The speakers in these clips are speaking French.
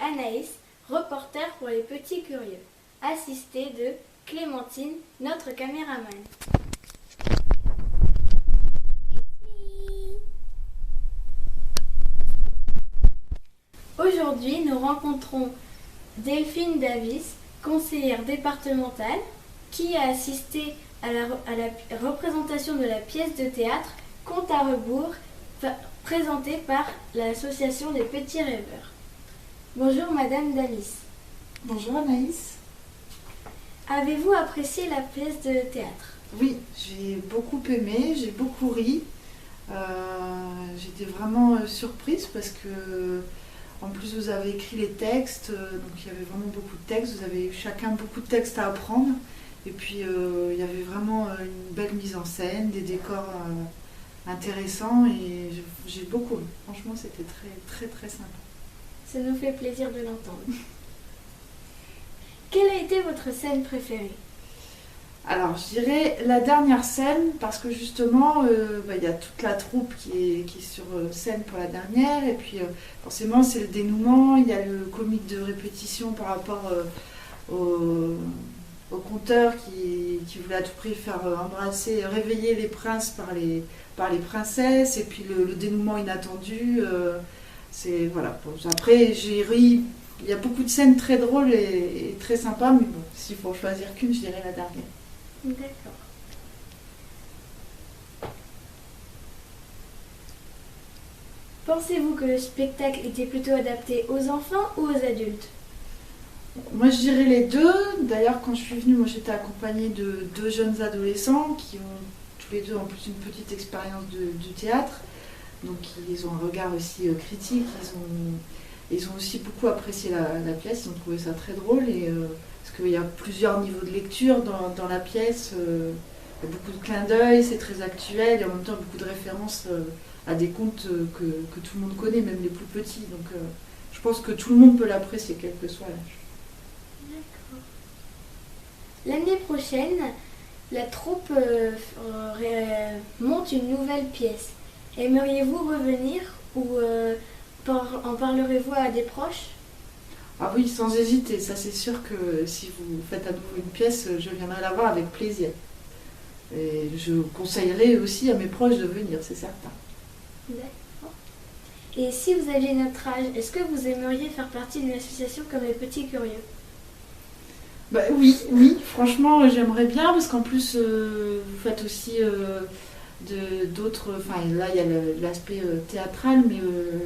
Anaïs, reporter pour les petits curieux, assistée de Clémentine, notre caméraman. Aujourd'hui, nous rencontrons Delphine Davis, conseillère départementale, qui a assisté à la représentation de la pièce de théâtre Compte à rebours, présentée par l'association des petits rêveurs. Bonjour Madame Davis. Bonjour Anaïs. Avez-vous apprécié la pièce de théâtre? Oui, j'ai beaucoup aimé, j'ai beaucoup ri. J'étais vraiment surprise parce que en plus vous avez écrit les textes, donc il y avait vraiment beaucoup de textes, vous avez eu chacun beaucoup de textes à apprendre. Et puis il y avait vraiment une belle mise en scène, des décors intéressants et j'ai beaucoup aimé. Franchement c'était très très très sympa. Ça nous fait plaisir de l'entendre. Quelle a été votre scène préférée? Alors, je dirais la dernière scène, parce que justement, y a toute la troupe qui est sur scène pour la dernière, et puis forcément, c'est le dénouement, il y a le comique de répétition par rapport au conteur qui voulait à tout prix faire embrasser, réveiller les princes par les princesses, et puis le dénouement inattendu. C'est, voilà. Bon, après, j'ai ri. Il y a beaucoup de scènes très drôles et très sympas, mais bon, s'il faut choisir qu'une, je dirais la dernière. D'accord. Pensez-vous que le spectacle était plutôt adapté aux enfants ou aux adultes? Moi, je dirais les deux. D'ailleurs, quand je suis venue, moi, j'étais accompagnée de 2 jeunes adolescents qui ont tous les deux en plus une petite expérience du théâtre. Donc, ils ont un regard aussi critique. Ils ont aussi beaucoup apprécié la pièce. Ils ont trouvé ça très drôle. Parce qu'il y a plusieurs niveaux de lecture dans la pièce. Il y a beaucoup de clins d'œil, c'est très actuel. Et en même temps, beaucoup de références à des contes que tout le monde connaît, même les plus petits. Donc, je pense que tout le monde peut l'apprécier, quel que soit l'âge. D'accord. L'année prochaine, la troupe monte une nouvelle pièce. Aimeriez-vous revenir ou en parlerez-vous à des proches? Ah oui, sans hésiter. Ça, c'est sûr que si vous faites à nouveau une pièce, je viendrai la voir avec plaisir. Et je conseillerais aussi à mes proches de venir, c'est certain. D'accord. Et si vous aviez notre âge, est-ce que vous aimeriez faire partie d'une association comme les Petits Curieux? Bah, oui, franchement, j'aimerais bien, parce qu'en plus, vous faites aussi d'autres... Enfin, là, il y a l'aspect théâtral, mais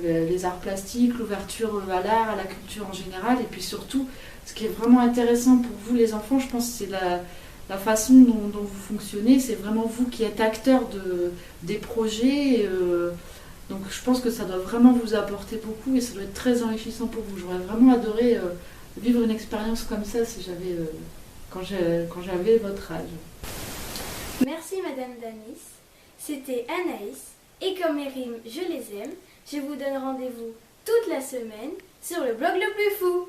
les arts plastiques, l'ouverture à l'art, à la culture en général, et puis surtout, ce qui est vraiment intéressant pour vous, les enfants, je pense, c'est la façon dont vous fonctionnez, c'est vraiment vous qui êtes acteur des projets, donc je pense que ça doit vraiment vous apporter beaucoup, et ça doit être très enrichissant pour vous. J'aurais vraiment adoré vivre une expérience comme ça si quand j'avais votre âge. Merci Madame Danis. C'était Anaïs. Et comme mes rimes, je les aime, je vous donne rendez-vous toute la semaine sur le blog le plus fou.